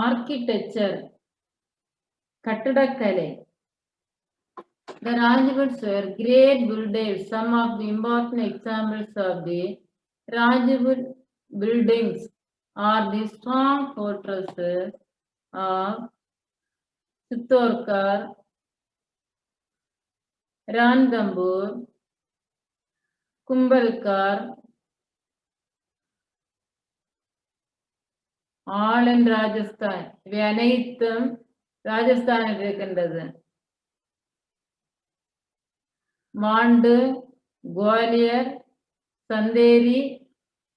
Architecture, கட்டடக்கலை. The Rajputs were great builders. Some of the important examples of the Rajput buildings are the strong fortresses of Chittorgarh, Ranthambore, Kumbhalgarh, all in Rajasthan. இவை அனைத்தும் ராஜஸ்தானில் இருக்கின்றது. மாண்டு, Gwalior, Chanderi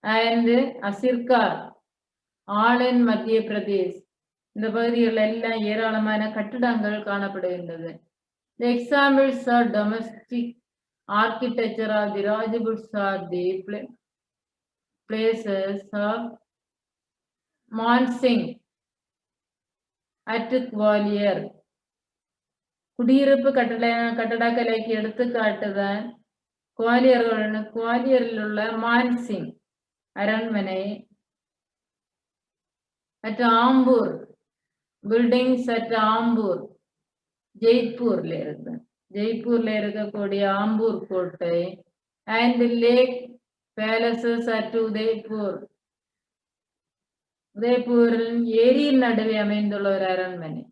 and அசிர்கார் all in மத்திய பிரதேஷ். இந்த பகுதிகளில் எல்லாம் ஏராளமான கட்டிடங்கள் காணப்படுகின்றது. The examples of domestic architecture of the Rajputs are the places of Mansingh at Gwalior. குடியிருப்பு கட்டடக்கலைக்கு எடுத்துக்காட்டுதான் குவாலியரில் உள்ள மான்சிங் அரண்மனை. at Amber, buildings at Amber, ஜெய்ப்பூர்ல இருக்கக்கூடிய ஆம்பூர் கோட்டை. and lake palaces at Udaipur, உதய்பூரில் ஏரியின் நடுவே அமைந்துள்ள ஒரு அரண்மனை.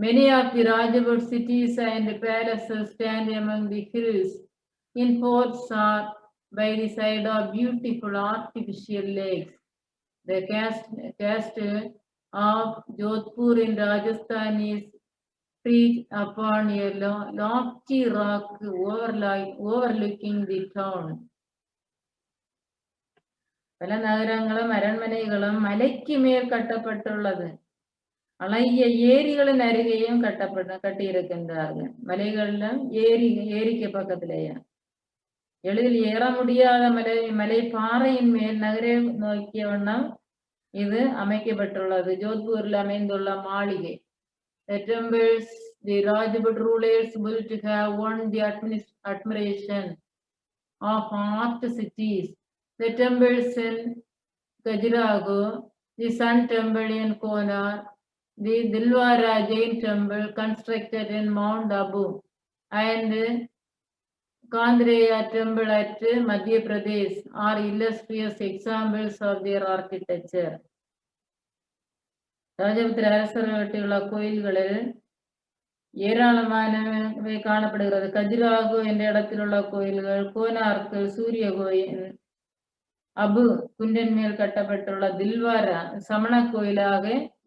Many of the Rajput cities and palaces stand among the hills in forts or by the side of beautiful artificial lakes. The castle of Jodhpur in Rajasthan is perched upon a lofty rock overlooking the town. பல நகரங்களும் அரண்மனைகளும் மலைக்கு மேல் கட்டப்பட்டுள்ளது. அழகிய ஏரிகளின் அருகேயும் கட்டியிருக்கின்றார்கள். மலைகளிலும் ஏரிக்கு பக்கத்திலேயே எளிதில் ஏற முடியாத மலை பாறையின் மேல் நகரை நோக்கிய வண்ணம் இது அமைக்கப்பட்டுள்ளது. ஜோத்பூரில் அமைந்துள்ள மாளிகை. The temples the Rajput rulers built have won the admiration of art cities. The temples in Khajuraho, the Sun Temple in Konark, the Dilwara Jain Temple constructed in Mount Abu, and Kandreya Temple at Madhya Pradesh are illustrious examples of their architecture. ராஜபுத்திர அரசர்கள் கட்டியுள்ள கோயில்களில் ஏராளமானவை காணப்படுகிறது. கஜுராஹோ என்ற இடத்தில் உள்ள கோயில்கள், கோனார்க்கில் சூரிய கோயில், அபு குன்றின் மேல் கட்டப்பட்டுள்ள தில்வாரா சமண கோயிலாக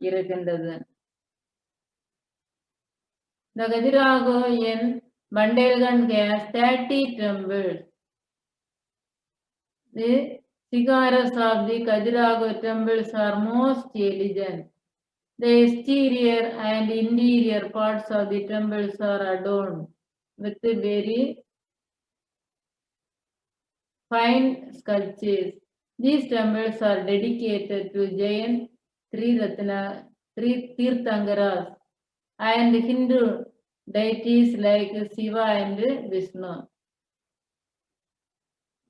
இருக்கின்றது. The Khajuraho in Bundelkhand has 30 temples. The shikhars of the Khajuraho temples are most elegant. The exterior and interior parts of the temples are adorned with very fine sculptures. These temples are dedicated to Jain Tirthankaras and Hindu deities like Shiva and Vishnu.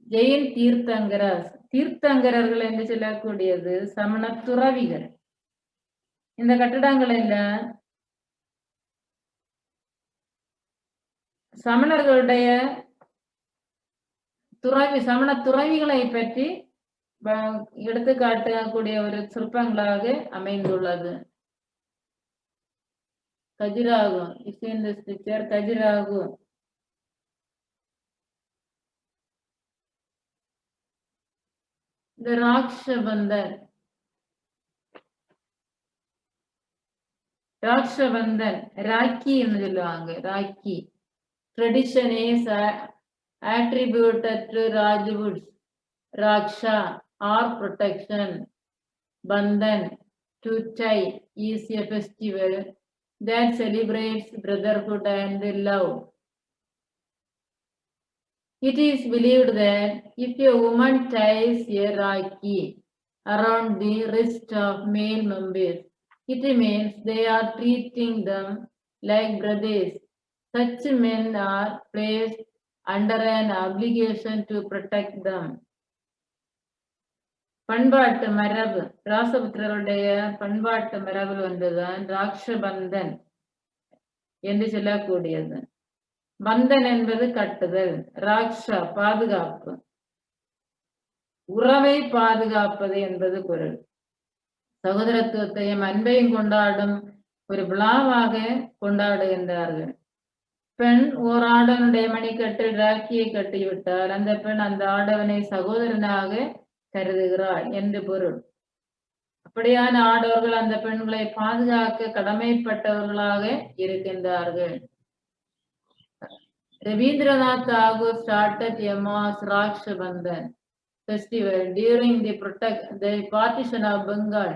Jain Tirthankaras, தீர்த்தங்கரர்கள் என்று சொல்லக்கூடியது சமண துறவிகள். இந்த கட்டடங்கள் எல்லாம் சமணர்களுடைய சமண துறவிகளை பற்றி எடுத்து காட்டக்கூடிய ஒரு சிற்பங்களாக அமைந்துள்ளது. Khajuraho, you see in this picture, Khajuraho. The Rakshabandhan. Rakhi என்று சொல்லுவாங்க. Rakhi. Tradition is attributed to Rajputs. Raksha or protection. Bandhan, to tie, is a festival that celebrates brotherhood and love. It is believed that if a woman ties a Rakhi around the wrist of male members, it means they are treating them like brothers. Such men are placed under an obligation to protect them. பண்பாட்டு மரபு, ராசபுத்திரருடைய பண்பாட்டு மரபில் வந்ததுதான் ராக்ஷபந்தன் என்று சொல்லக்கூடியது. பந்தன் என்பது கட்டுதல், ராக்ஷா பாதுகாப்பு, உறவை பாதுகாப்பது என்பது பொருள். சகோதரத்துவத்தையும் அன்பையும் கொண்டாடும் ஒரு விழாவாக கொண்டாடுகின்றார்கள். பெண் ஓர் ஆடவனுடைய மணிக்கட்டில் ராக்கியை கட்டிவிட்டால் அந்த பெண் அந்த ஆடவனை சகோதரனாக கருதுகிறாள் என்று பொருள். அப்படியான ஆடவர்கள் அந்த பெண்களை பாதுகாக்க கடமைப்பட்டவர்களாக இருக்கின்றார்கள். Rabindranath Tagore started a mass Raksha Bandhan festival during the partition of Bengal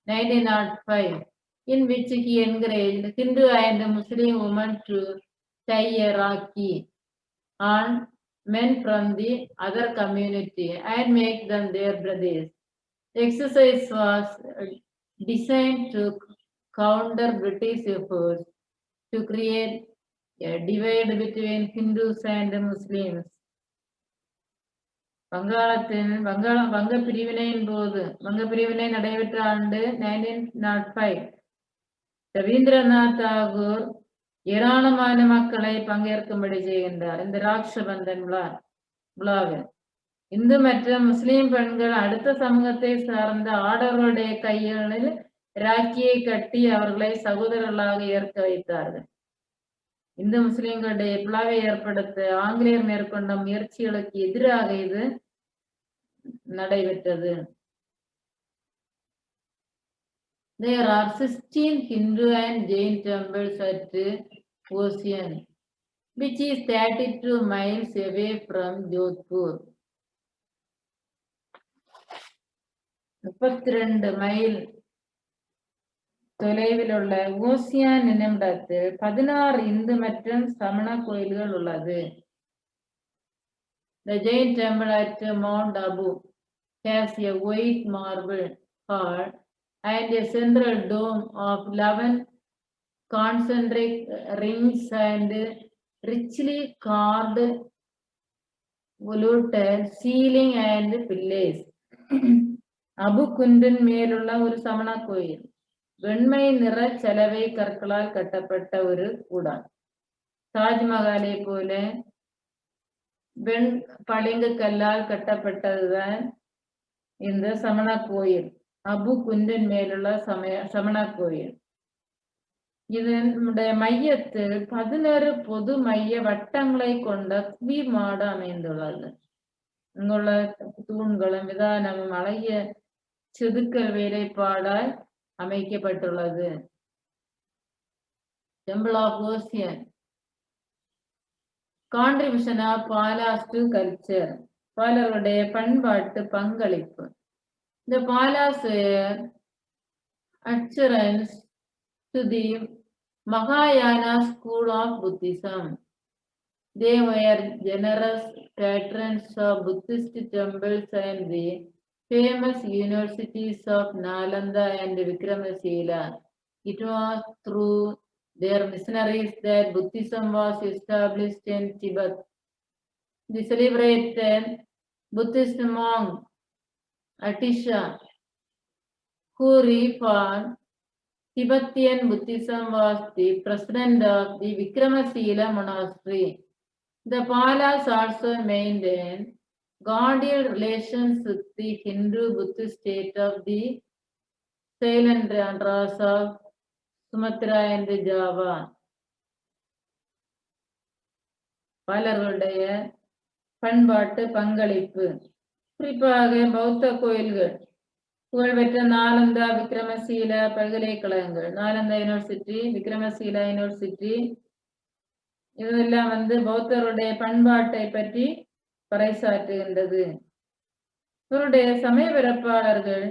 1905, in which he encouraged Hindu and Muslim women to tie a rakhi on men from the other community and make them their brothers. The exercise was designed to counter British efforts to create a divide between Hindus and Muslims. வங்க பிரிவினையின் போது வங்க பிரிவினை நடைபெற்ற ஆண்டு 1905 ரவீந்திரநாத் தாகூர் ஏராளமான மக்களை பங்கேற்கும்படி செய்கின்றார். இந்த ராக்ஷபந்தன் விழாவில் இந்து மற்றும் முஸ்லிம் பெண்கள் அடுத்த சமூகத்தை சார்ந்த ஆடவர்களுடைய கைகளில் ராக்கியை கட்டி அவர்களை சகோதரர்களாக ஏற்க வைத்தார்கள். இந்து முஸ்லிம்களுடைய பிளவை ஏற்படுத்த ஆங்கிலேயர் மேற்கொண்ட முயற்சிகளுக்கு எதிராக இது நடைபெற்றது. There are 16 Hindu and Jain temples at Ossian, which is 32 miles away from Jodhpur. 32 mile தொலைவில் உள்ள ஓசியான் என்னும் இடத்தில் 16 இந்து மற்றும் சமண கோயில்கள் உள்ளது. The Jain temple at Mount Abu has a white marble hall and a central dome of 11 concentric rings and richly carved valuted ceiling and pillars. Abu குன்றின் மேலுள்ள ஒரு சமண கோயில் வெண்மை நிற செலவை கற்களால் கட்டப்பட்ட ஒரு கூடம். தாஜ்மஹாலை போல வெண் பளிங்கு கல்லால் கட்டப்பட்டதுதான் இந்த சமண கோயில், அபு குன்றின் மேலுள்ள சமண கோயில். இதனுடைய மையத்தில் 11 பொது மைய வட்டங்களை கொண்ட குவி மாடு அமைந்துள்ளது. இங்குள்ள தூண்களும் விதானமும் அழகிய செதுக்கல் வேலைப்பாடால் அமைக்கப்பட்டுள்ளது. Temple of Ossian. Contribution of Palas to culture. பாலருடைய பண்பாட்டு பங்களிப்பு. The Palas were adherents to the Mahayana school of Buddhism. They were generous patrons of Buddhist temples and the famous universities of Nalanda and Vikramasila. It was through their missionaries that Buddhism was established in Tibet. The celebrated Buddhist monk Atisha, who reformed Tibetan Buddhism, was the president of the Vikramasila monastery. The Palas also maintained cordial relations with the Hindu-Buddhist state of the Ceylon Andhras of Sumatra and Java. பாலர்களுடைய பண்பாட்டு பங்களிப்பு, குறிப்பாக பௌத்த கோயில்கள், புகழ்பெற்ற நாலந்தா விக்ரமசீல பல்கலைக்கழகங்கள், Nalanda university, Vikramshila university, இதெல்லாம் பௌத்தருடைய பண்பாட்டை பற்றி பறைசாற்றுகின்றது. இவருடைய சமய பிறப்பாளர்கள்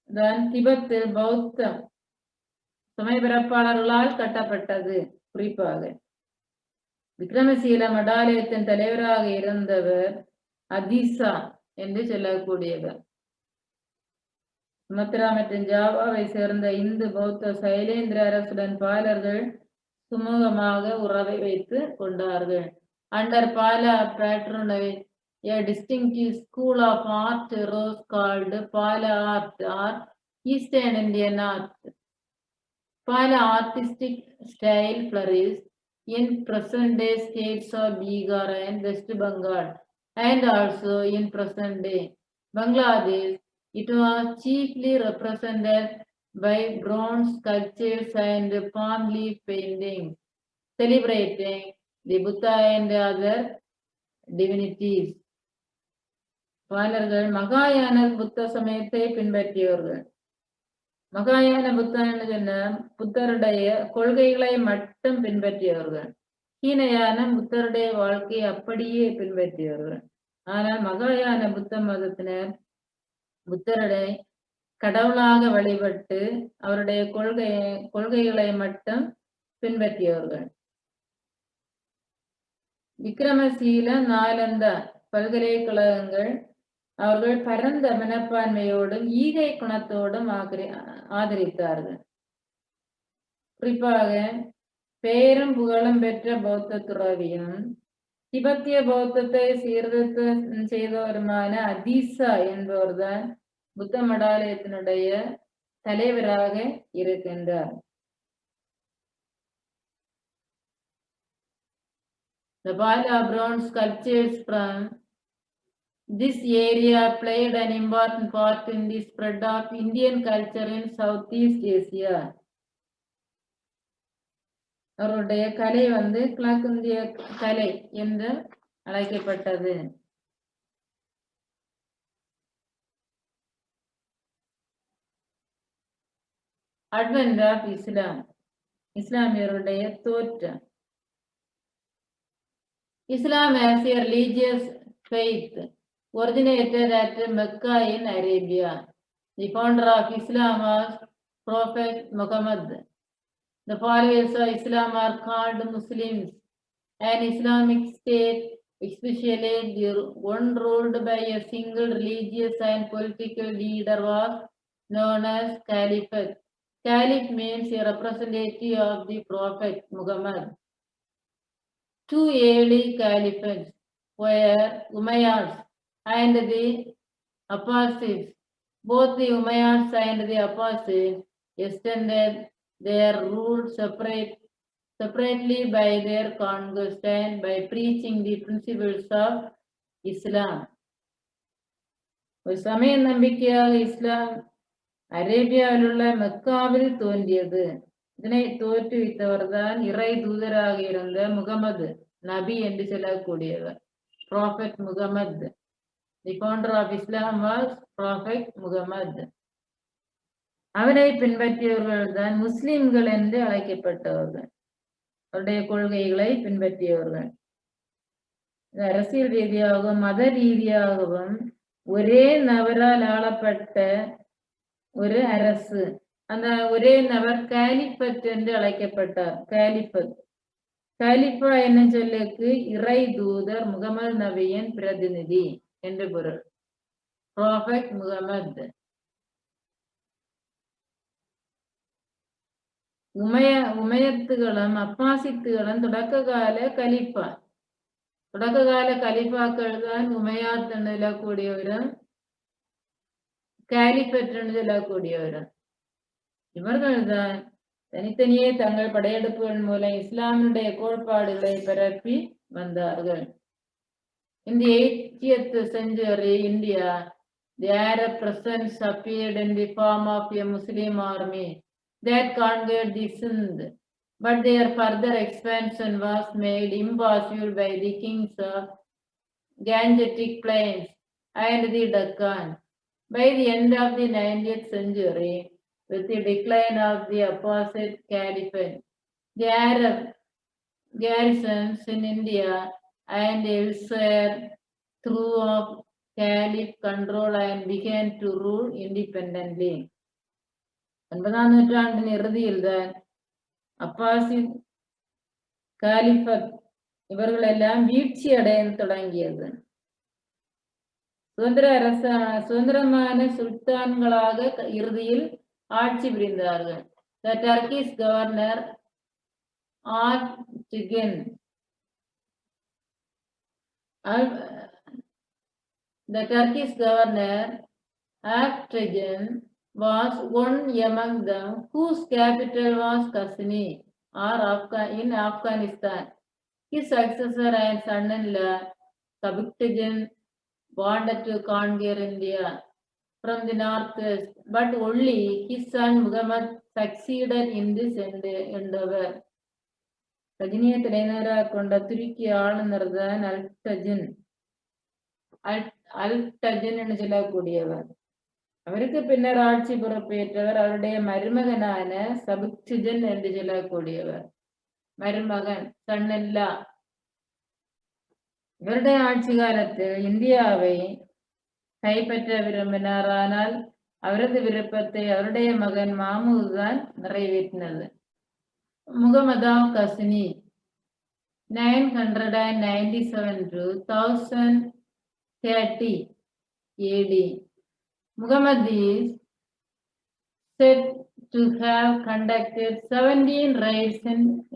தான் திபெத்தில் பௌத்தம் சமய பிறப்பாளர்களால் கட்டப்பட்டது. குறிப்பாக விக்ரமசீல மடாலயத்தின் தலைவராக இருந்தவர் அதிசா என்று சொல்லக்கூடியவர். சுமத்ரா மற்றும் ஜாவாவை சேர்ந்த இந்து பௌத்த சைலேந்திர அரசுடன் பாலர்கள் சுமூகமாக உறவை வைத்து கொண்டார்கள். Under Pala patronage, a distinctive school of art rose called Pala art or Eastern Indian art. Pala artistic style flourished in present-day states of Bihar and West Bengal, and also in present-day Bangladesh. It was chiefly represented by bronze sculptures and palm leaf paintings, celebrating the Buddha and other divinities. பாலர்கள் மகாயான புத்த சமயத்தை பின்பற்றியவர்கள். மகாயான புத்தன்னு சொன்ன புத்தருடைய கொள்கைகளை மட்டும் பின்பற்றியவர்கள். ஹீனயான புத்தருடைய வாழ்க்கையை அப்படியே பின்பற்றியவர்கள். ஆனால் மகாயான புத்த மதத்தினர் புத்தருடைய கடவுளாக வழிபட்டு அவருடைய கொள்கைகளை மட்டும் பின்பற்றியவர்கள். விக்ரமசீல நாலந்த பல்கலைக்கழகங்கள் அவர்கள் பரந்த மனப்பான்மையோடும் ஈகை குணத்தோடும் ஆதரித்தார்கள். குறிப்பாக பெயரும் புகழும் பெற்ற பௌத்த துறவியும் திபெத்திய பௌத்தத்தை சீர்திருத்தம் செய்தவருமான அதீசா என்பவர்தான் புத்த மடாலயத்தினுடைய தலைவராக இருக்கின்றார். The Pala bronze sculptures from this area played an important part in the spread of Indian culture in Southeast Asia. அவருடைய கலை கிழக்கிந்திய கலை என்று அழைக்கப்பட்டது. Advent of Islam, இஸ்லாமியருடைய தோற்றம். Islam as a religious faith originated at Mecca in Arabia. The founder of Islam was Prophet Muhammad. The followers of Islam are called Muslims. An Islamic state, especially the one ruled by a single religious and political leader, was known as Caliphate. Caliph means a representative of the Prophet Muhammad. Two early caliphates were Umayyads and the Abbasids. Both the Umayyads and the Abbasids extended their rule separately by their conquest and by preaching the principles of Islam. ஒரு சமய நம்பிக்கையாக இஸ்லாம் அரேபியாவில் உள்ள மெக்காவில் தோன்றியது. இதனை தோற்றுவித்தவர் தான் இறை தூதராக இருந்த முகமது நபி என்று சொல்லக்கூடியவர், prophet Muhammad. The founder of Islam was prophet Muhammad. அவரை பின்பற்றியவர்கள் தான் முஸ்லிம்கள் என்று அழைக்கப்பட்டவர்கள், அவருடைய கொள்கைகளை பின்பற்றியவர்கள். அரசியல் ரீதியாகவும் மத ரீதியாகவும் ஒரே நபரால் ஆளப்பட்ட ஒரு அரசு. அந்த ஒரே நபர் காலிஃபத் என்று அழைக்கப்பட்டார். காலிஃபா என்ன சொல்லுக்கு இறை தூதர் முகமது நபியின் பிரதிநிதி என்று பொருள். ப்ராஃபெட் முகமது. உமையத்துகளும் அப்பாசித்துகளும் தொடக்ககால கலிஃபாக்கள் தான் உமையாத் என்று சொல்லக்கூடியவரும் காலிஃபட் என்று சொல்லக்கூடியவரும். இவர்கள் தான் தனித்தனியே தங்கள் படையெடுப்புகள் மூலம் இஸ்லாமுடைய கோட்பாடுகளை பரப்பி வந்தார்கள். In the 80th century India, the Arab presence appeared in the form of a Muslim army that conquered the Sindh, but their further expansion was made impossible by the kings of Gangetic Plains and the Deccan. By the end of the 90th century, with the decline of the Abbasid Caliphate, the Arab garrisons in India and elsewhere threw off Caliph control and began to rule independently. 9ஆம் நூற்றாண்டின் இறுதியில்தான் அப்பாசித் காலிஃபத் இவர்கள் எல்லாம் வீழ்ச்சி அடைய தொடங்கியது. சுதந்திரமான சுல்தான்களாக இறுதியில் ஆட்சி புரிந்தார்கள். The Turkish governor Archduke The Turkish governor Aktajan was one among them whose capital was Ghazni in Afghanistan. His successor and son-in-law Sabiktajan wanted to conquer India from the northwest, but only his son Muhammad succeeded in this endeavor. கஜினியை தலைநகராக கொண்ட துருக்கி ஆளுநர் தான் அல்டஜன் என்று சொல்லக்கூடியவர். அவருக்கு பின்னர் ஆட்சி பொறுப்பேற்றவர் அவருடைய மருமகனான சபுக்சிஜன் என்று சொல்லக்கூடியவர். மருமகன் சன்னல்லா. இவருடைய ஆட்சி காலத்தில் இந்தியாவை கைப்பற்ற விரும்பினார். ஆனால் அவரது விருப்பத்தை அவருடைய மகன் மாமூது தான் நிறைவேற்றினது. Mohammed Ghazni 997 to 1030 AD. Muhammad is said to have conducted 17 raids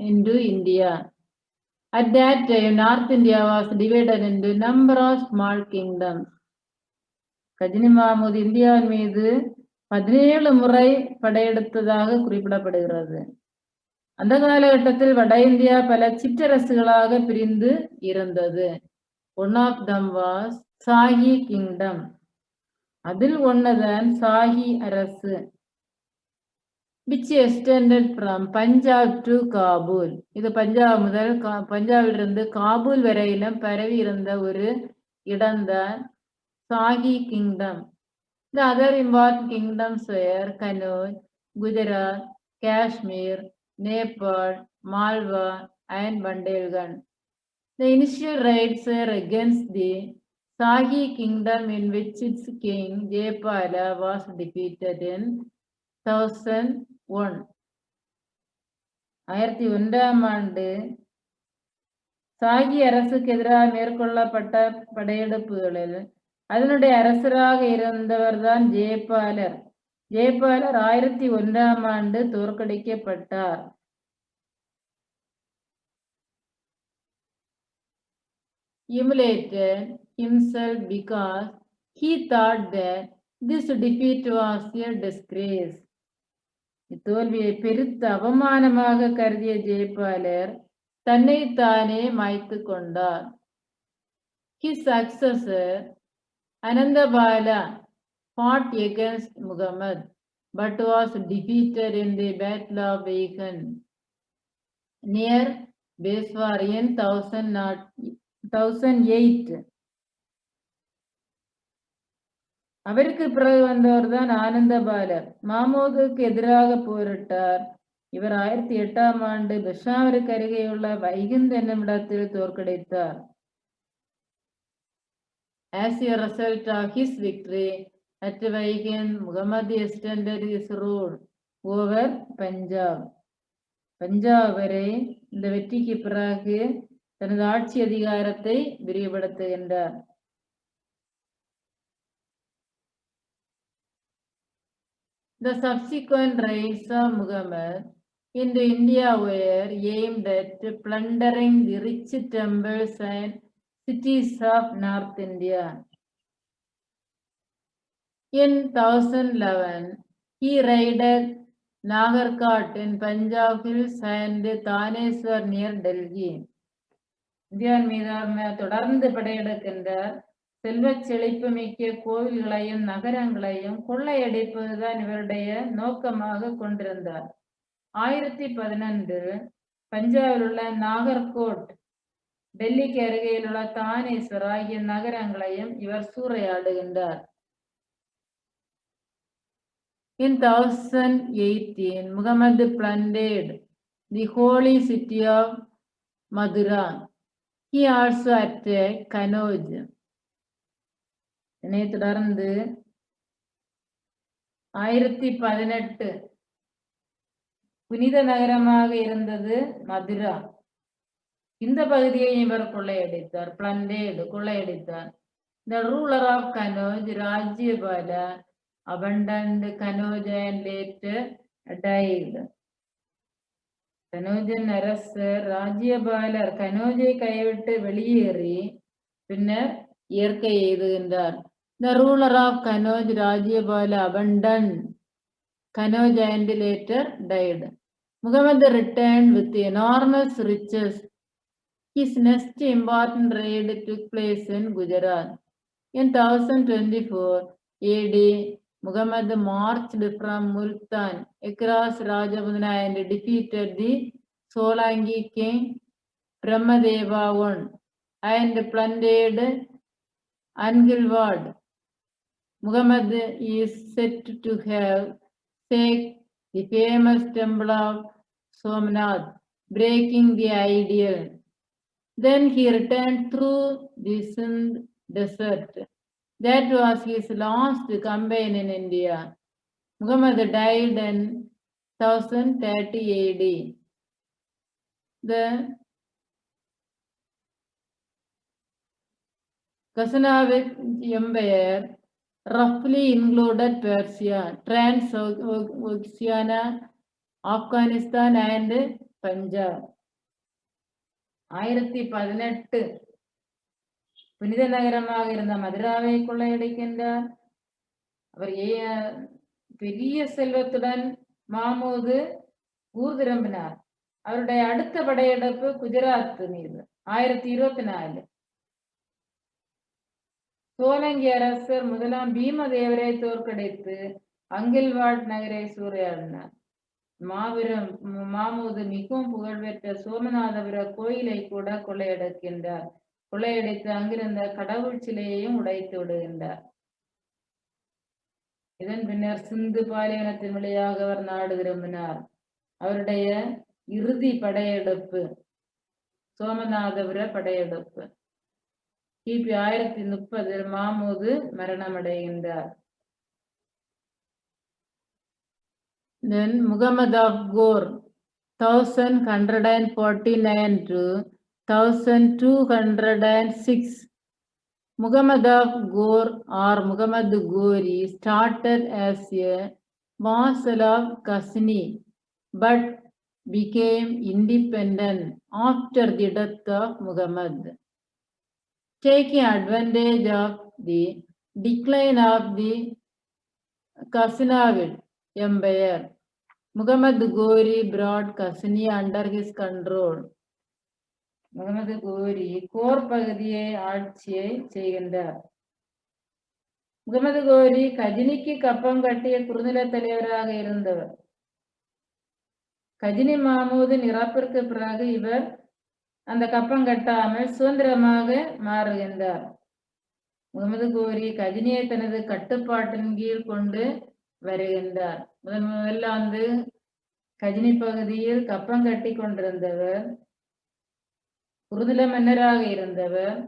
into India. At that time, North India was divided into a number of small kingdoms. Ghajini Mahmood இந்தியாவின் மீது 17 முறை படையெடுத்ததாக குறிப்பிடப்படுகிறது. அந்த காலகட்டத்தில் வட இந்தியா பல சிற்றரசுகளாக பிரிந்து இருந்தது. One of them was Shahi kingdom. அதில் ஒன்றுதான் சாஹி அரசு. which extended from Punjab to Kabul. இது பஞ்சாப் முதல் பஞ்சாபிலிருந்து காபூல் வரையிலும் பரவி இருந்த ஒரு இடம்தான் Sahi kingdom. The other important kingdoms were Kannauj, Gujarat, Kashmir, Nepal, Malwa, and Bundelkhand. The initial raids were against the Shahi kingdom, in which its king Jayapala was defeated in 1001. 1001 சாகி அரசுக்கு எதிராக மேற்கொள்ளப்பட்ட படையெடுப்புகளில் அதனுடைய அரசராக இருந்தவர் தான் ஜெயபாலர். ஜெயபாலர் 1001 தோற்கடிக்கப்பட்டார். Humiliated himself because he thought that this defeat was a disgrace. இத்தோல்வியை பெருத்த அவமானமாக கருதிய ஜெயபாலர் தன்னைத்தானே மாய்த்து கொண்டார். His successor Anandabala fought against Muhammad but was defeated in the Battle of Vaihan near Beswar in 1008. அவருக்கு பிறகு வந்தவர் தான் ஆனந்தபாலர். மாமூதுக்கு எதிராக போரிட்டார். இவர் 1008 பெஷாவருக்கு அருகேயுள்ள வைகுந்த் என்னும் இடத்தில் தோற்கடித்தார். As a result of his victory at Vaihan, Muhammad extended his rule over Punjab. Punjab வரை இந்த வெற்றிக்கு பிறகு தனது ஆட்சி அதிகாரத்தை விரிவுபடுத்துகின்றார். The subsequent raids of Muhammad into India were aimed at plundering the rich temples and cities of North India. In 1011, he raided Nagarkot in Punjab hills and Thaneswar near Delhi. இந்தியாவின் மீதான தொடர்ந்து படையெடுக்கின்றார். செல்வச் செழிப்பு மிக்க கோவில்களையும் நகரங்களையும் கொள்ளையடிப்பதுதான் இவருடைய நோக்கமாக கொண்டிருந்தார். 1011 பஞ்சாபில் உள்ள நாகர்கோட், டெல்லிக்கு அருகையில் உள்ள தானேஸ்வர் ஆகிய நகரங்களையும் இவர் சூறையாடுகின்றார். In 1018, Muhammad plundered the holy city of Mathura. He also attacked Kannauj. இதனை தொடர்ந்து 1018 புனித நகரமாக இருந்தது மதுரா. இந்த பகுதியை இவர் கொள்ளையடித்தார். plundered கொள்ளையடித்தார். The ruler of Kannauj, Rajyapala, abandoned Kannauj and later died. கனோஜின் அரசர் ராஜ்யபாலர் கனோஜை கைவிட்டு வெளியேறி பின்னர் இயற்கை எய்துகின்றார். The ruler of Kanauj, Rajyapala, abandoned Kanauj and later died. Muhammad returned with enormous riches. His next important raid took place in Gujarat. In 1024 AD, Muhammad marched from Multan across Rajamudana and defeated the Solangi king Brahmadeva I and plundered Angilwad. Muhammad is said to have sacked the famous temple of Somnath, breaking the ideal. Then he returned through the Sindh desert. That was his last campaign in India. Muhammad died in 1030 AD. The Ghaznavid Empire roughly included Persia, Trans-Oxiana, Afghanistan and Punjab. 1018 புனித நகரமாக இருந்த மதுராவை கொள்ளையடிக்கின்றார். அவர் பெரிய செல்வத்துடன் மாமூது ஊர் திரும்பினார். அவருடைய அடுத்த படையெடுப்பு குஜராத் மீது 1024. சோலங்கி அரசர் முதலாம் பீமதேவரை தோற்கடித்து அங்கில்வாட் நகரை சூறையாடினார். மாமூது மிகவும் புகழ்பெற்ற சோமநாதபுர கோயிலை கூட கொள்ளையடிக்கின்றார். கொள்ளையடித்து அங்கிருந்த கடவுள் சிலையையும் உடைத்து விடுகின்றார். இதன் பின்னர் சிந்து பாலைவனத்தின் வழியாக அவர் நாடு திரும்பினார். அவருடைய இறுதி படையெடுப்பு சோமநாதபுர படையெடுப்பு. கிபி 1030 Mahmud மரணமடைகின்றார். Then Muhammad of Ghor 1149 to 1206. Muhammad of Ghor or Muhammad Ghori started as a vassal of Ghazni but became independent after the death of Muhammad. Taking advantage of the decline of the Ghaznavid Empire, Muhammad Ghori brought Ghazni under his control. Mohammed கோரி core பகுதியை ஆட்சியை செய்கின்றார். முகமது கோரி கஜினிக்கு கப்பம் கட்டிய குறுநில தலைவராக இருந்தவர். கஜினி மாமூதின் இறப்பிற்கு பிறகு இவர் அந்த கப்பம் கட்டாமல் சுதந்திரமாக மாறுகின்றார். முகமது கோரி கஜினியை தனது கட்டுப்பாட்டின் கீழ் கொண்டு வருகின்றார். முதல்ல கஜினி பகுதியில் கப்பம் கட்டி கொண்டிருந்தவர், குறுநில மன்னராக இருந்தவர்.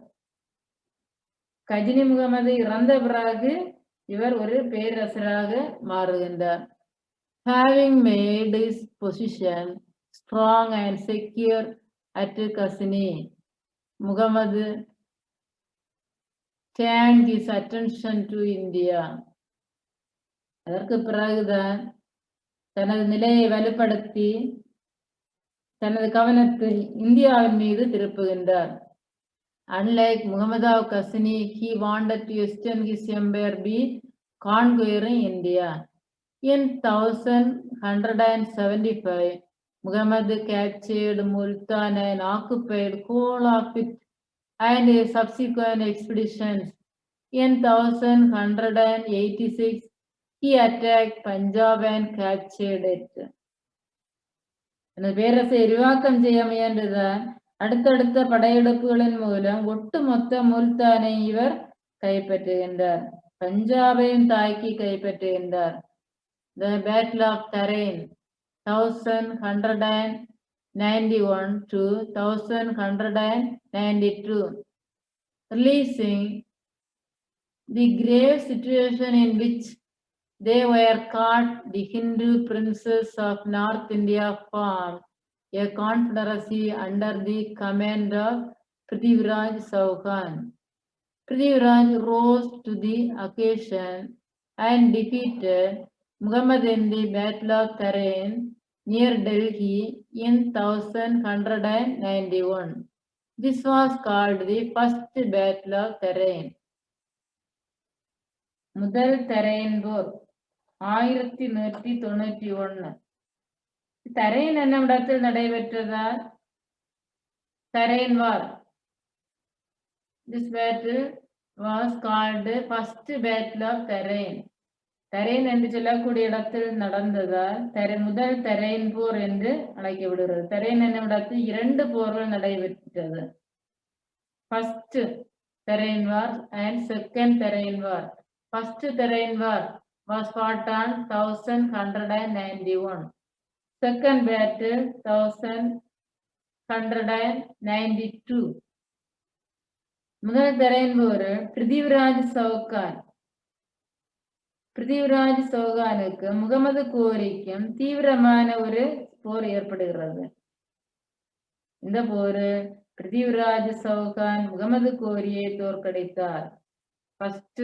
கஜினி முகமது இறந்த பிறகு இவர் ஒரு பேரரசராக மாறுகின்றார். Having made his position strong and secure at Ghazni, Muhammad turned his attention to India. அதற்கு பிறகுதான் தனது நிலையை வலுப்படுத்தி தனது கவனத்தை இந்தியாவின் மீது திருப்புகின்றார். Unlike Muhammad of Ghazni, he wanted to extend his empire by conquering India. In 1175, Muhammad captured Multan and occupied whole of it, and his subsequent expeditions. In 1186, he attacked Punjab and captured it. பேரரசை விரிவாக்கம் செய்ய முயன்றுதான் அடுத்தடுத்த படையெடுப்புகளின் மூலம் ஒட்டுமொத்த முல்தானை இவர் கைப்பற்றுகின்றார். பஞ்சாபையும் தாக்கி கைப்பற்றுகின்றார். The Battle of Tarain 1191 to 1192, releasing the grave situation in which they were caught, the Hindu princes of North India formed a confederacy under the command of Prithviraj Chauhan. Prithviraj rose to the occasion and defeated Muhammad in the Battle of Tarain near Delhi in 1191. This was called the First Battle of Tarain. முதல் தரையன் போர் 1191. தரையன் என்னிடத்தில் நடைபெற்றதால் தரையன் வார். This battle was called first battle of Tarain. தரையன் என்று சொல்லக்கூடிய இடத்தில் நடந்ததால் முதல் தரையன் போர் என்று அழைக்கப்படுகிறது. தரையன் என்னிடத்தில் 2 போர்கள் நடைபெற்றது. First Tarain war and second Tarain war. First Tarain war was fought on 1191. Second battle 1192. முதல் தரையன் போர் பிருத்திவிராஜ் சௌகானுக்கு முகமது கோரிக்கும் தீவிரமான ஒரு போர் ஏற்படுகிறது. இந்த போர் பிருத்திவிராஜ் சௌகான் முகமது கோரியை தோற்கடித்தார். First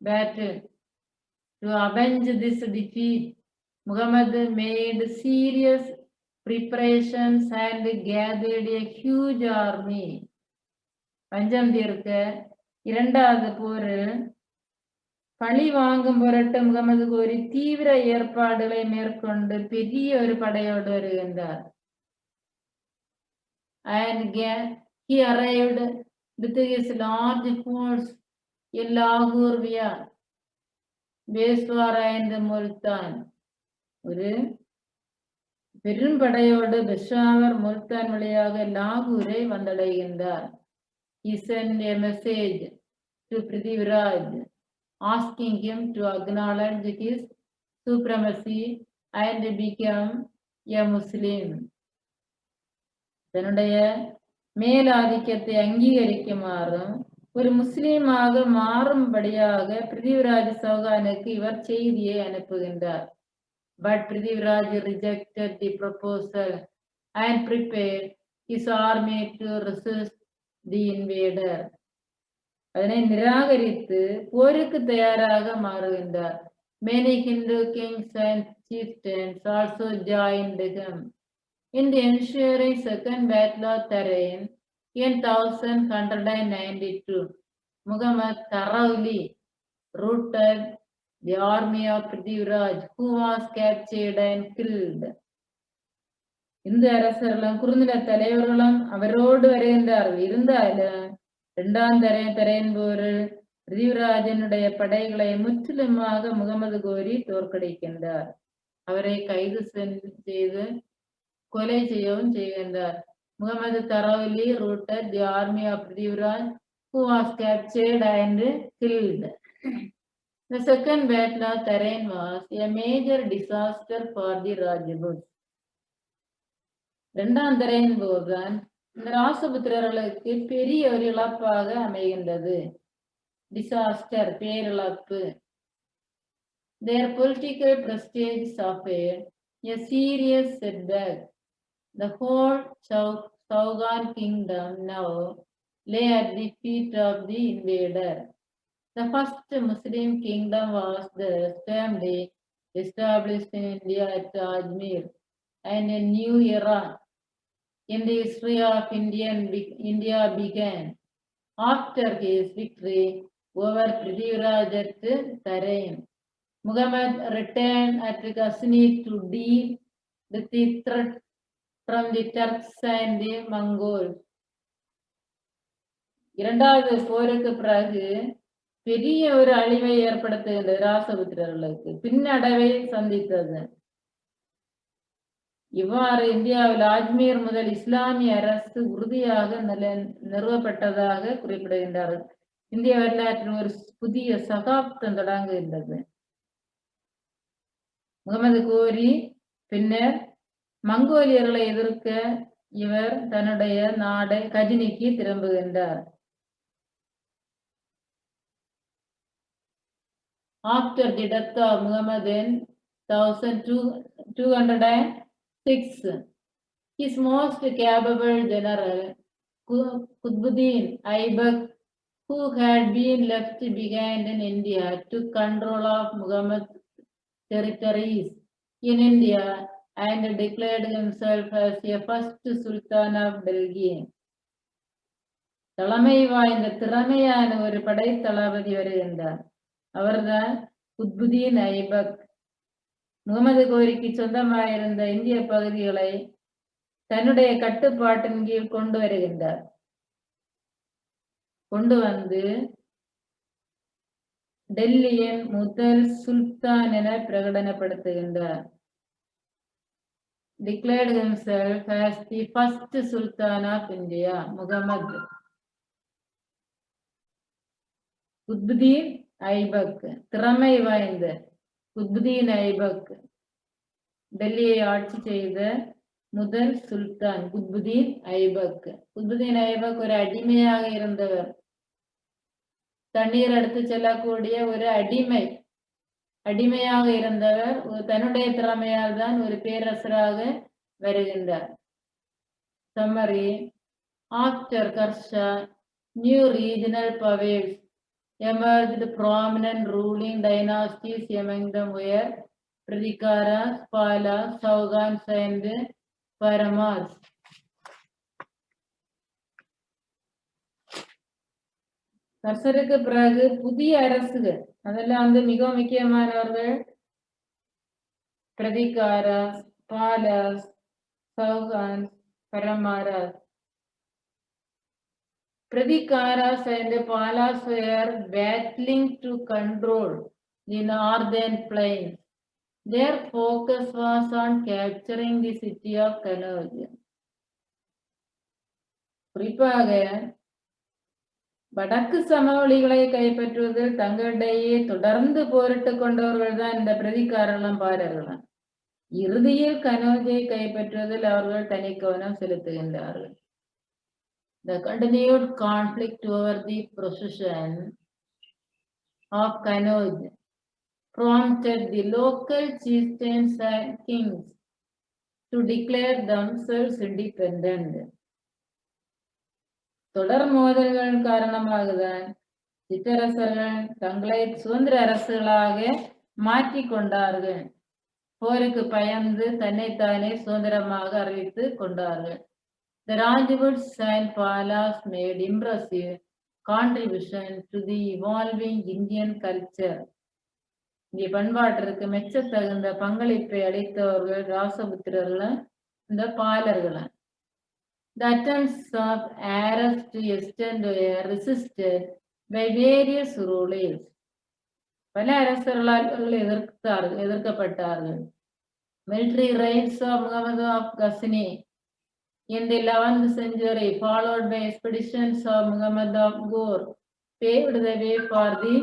battle. To avenge this defeat, Muhammad made serious preparations and gathered a huge army. பஞ்சம் தீர்க்க இரண்டாவது போர் பழி வாங்கும் பொருட்டு முகமது கோரி தீவிர ஏற்பாடுகளை மேற்கொண்டு பெரிய ஒரு படையோடு வருகின்றார். And he arrived with his large force in Lahore via Beswara and Multan. ஒரு பெரும் படையோடு பெஷாவர் முல்தான் வழியாக லாகூரை வந்தடைகின்றார். He sent a message to Prithviraj asking him to acknowledge his supremacy and become a Muslim. தன்னுடைய மேலாதிக்கத்தை அங்கீகரிக்குமாறும் ஒரு முஸ்லீமாக மாறும்படியாக பிருத்திவிராஜ் சௌகானுக்கு இவர் செய்தியை அனுப்புகின்றார். But Prithviraj rejected the proposal and prepared his army to resist the invader. அதனை நிராகரித்து போருக்கு தயாராக மாறுகின்றார். Many Hindu kings and chieftains also joined him. In the ensuing second battle of Tarain in 1192, Muhammad thoroughly routed the army of Prithviraj, who was captured and killed. இந்த அரசர்களும் குறுநில தலைவர்களும் அவரோடு வருகின்றார்கள். இருந்தாலும் இரண்டாம் தரையன் போரில் பிருத்திவிராஜனுடைய படைகளை முற்றிலுமாக முகமது கோரி தோற்கடிக்கின்றார். அவரை கைது செய்து கொலை செய்யவும் செய்கின்றார். Mohammed thoroughly routed the army of Prithviraj, who was captured and killed. The second battle of Tarain was a major disaster for the Rajputs. இரண்டாம் தரையன் போர் தான் இந்த ராசபுத்திரர்களுக்கு பெரிய ஒரு இழப்பாக அமைகின்றது. டிசாஸ்டர், பேரிழப்பு. Their political prestige suffered a serious setback. The whole Saugan kingdom now lay at the feet of the invader. The first Muslim kingdom was thus firmly established in India at Ajmer, and a new era in the history of India began after his victory over Prithviraj at Tarain. Muhammad returned at Ghazni to deal with the threat from the Turks and the Mongols. இரண்டாவது போருக்கு பிறகு பெரிய ஒரு அழிவை ஏற்படுத்துகின்றது ராசபுத்திரர்களுக்கு, பின்னடைவை சந்தித்தது. இவ்வாறு இந்தியாவில் அஜ்மீர் முதல் இஸ்லாமிய அரசு உறுதியாக நிறுவப்பட்டதாக குறிப்பிடுகின்றார்கள். இந்திய வரலாற்றில் ஒரு புதிய சகாப்தம் தொடங்குகின்றது. முகமது கோரி பின்னர் மங்கோலியர்களை எதிர்க்க இவர் தன்னுடைய நாடை கஜினிக்கு திரும்புகின்றார். After the death of Muhammad in 1206, his most capable general Qutbuddin Aibak, who had been left behind in India, took control of Muhammad's territories in India and declared himself as a first Sultan of Delhi. தலைமை வாய்ந்த திறமையான ஒரு படை தளபதி வருகின்றார். அவர்தான் குத்புதீன் ஐபக். முகமது கோரிக்கு சொந்தமாயிருந்த இந்திய பகுதிகளை தன்னுடைய கட்டுப்பாட்டின் கீழ் கொண்டு வருகின்றார். கொண்டு வந்து டெல்லியின் முதல் சுல்தான் என பிரகடனப்படுத்துகின்றார். Declared himself as the first Sultan of India, Muhammad. Qutbuddin Aibak, திறமை வாய்ந்த குத்புதீன் ஐபக், டெல்லியை ஆட்சி செய்த முதல் சுல்தான் குத்புதீன் ஐபக். குத்புதீன் ஐபக் ஒரு அடிமையாக இருந்தவர். தண்ணீர் எடுத்து செல்லக்கூடிய ஒரு அடிமையாக இருந்தவர் தன்னுடைய திறமையால் தான் ஒரு பேரரசராக வருகின்றார். Summary: After Karsha, new regional powers emerged. Prominent ruling dynasties among them were Pradikaras, Palas, Saugans and Paramars. கர்சருக்கு பிறகு புதிய அரசுகள், அதெல்லாம் மிக முக்கியமானவர்கள் Pratiharas, Bala's, சௌகான்ஸ், Paramaras. Pradikaras and Palas were battling to control the northern plains. Their focus was on capturing the city of Kannauj. குறிப்பாக வடக்கு சமவெளிகளை கைப்பற்றுவதில் தங்களிடையே தொடர்ந்து போரிட்டு கொண்டவர்கள் தான் இந்த பிரதிகாரர்களும் பாரர்களும். இறுதியில் கனோஜை கைப்பற்றுவதில் அவர்கள் தனி கவனம் செலுத்துகின்றார்கள். The continued conflict over the possession of Kannauj prompted the local chieftains and kings to declare themselves independent. தொடர் மோதல்கள் காரணமாகத்தான் சிற்றரசர்கள் தங்களை சுதந்திர அரசுகளாக மாற்றிக் கொண்டார்கள். போருக்கு பயந்து தன்னைத்தானே சுதந்திரமாக அறிவித்துக் கொண்டார்கள். The Rajputs and Palas made impressive contribution to the evolving Indian culture. இந்திய பண்பாட்டிற்கு மெச்சத்தகுந்த பங்களிப்பை அளித்தவர்கள் ராசபுத்திரர்களும் இந்த பாலர்களும். The attempts of Arabs to extend were resisted by various rulers. பல அரசர்களால் எதிர்க்கப்பட்டார்கள். Military raids of Muhammad of Ghazni in the 11th century, followed by expeditions of Muhammad of Ghor, paved the way for the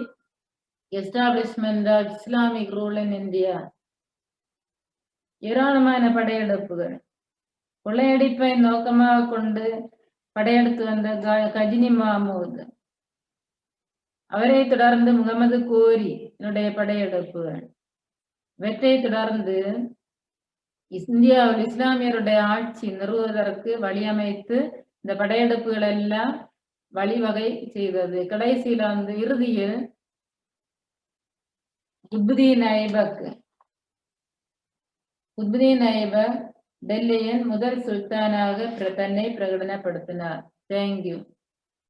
establishment of Islamic rule in India. ஏராளமான படையெடுப்புகள், கொள்ளையடிப்பை நோக்கமாக கொண்டு படையெடுத்து வந்த கஜினி மாமூத், அவரை தொடர்ந்து முகமது கோரி படையெடுப்புகள், இவற்றை தொடர்ந்து இந்தியாவில் இஸ்லாமியருடைய ஆட்சி நிறுவுவதற்கு வழியமைத்து இந்த படையெடுப்புகள் எல்லாம் வழிவகை செய்தது. கடைசியில் இறுதியில் குத்புதீன் ஐபக் டெல்லியின் முதல் சுல்தானாக தன்னை பிரகடனப்படுத்தினார். தேங்க்யூ.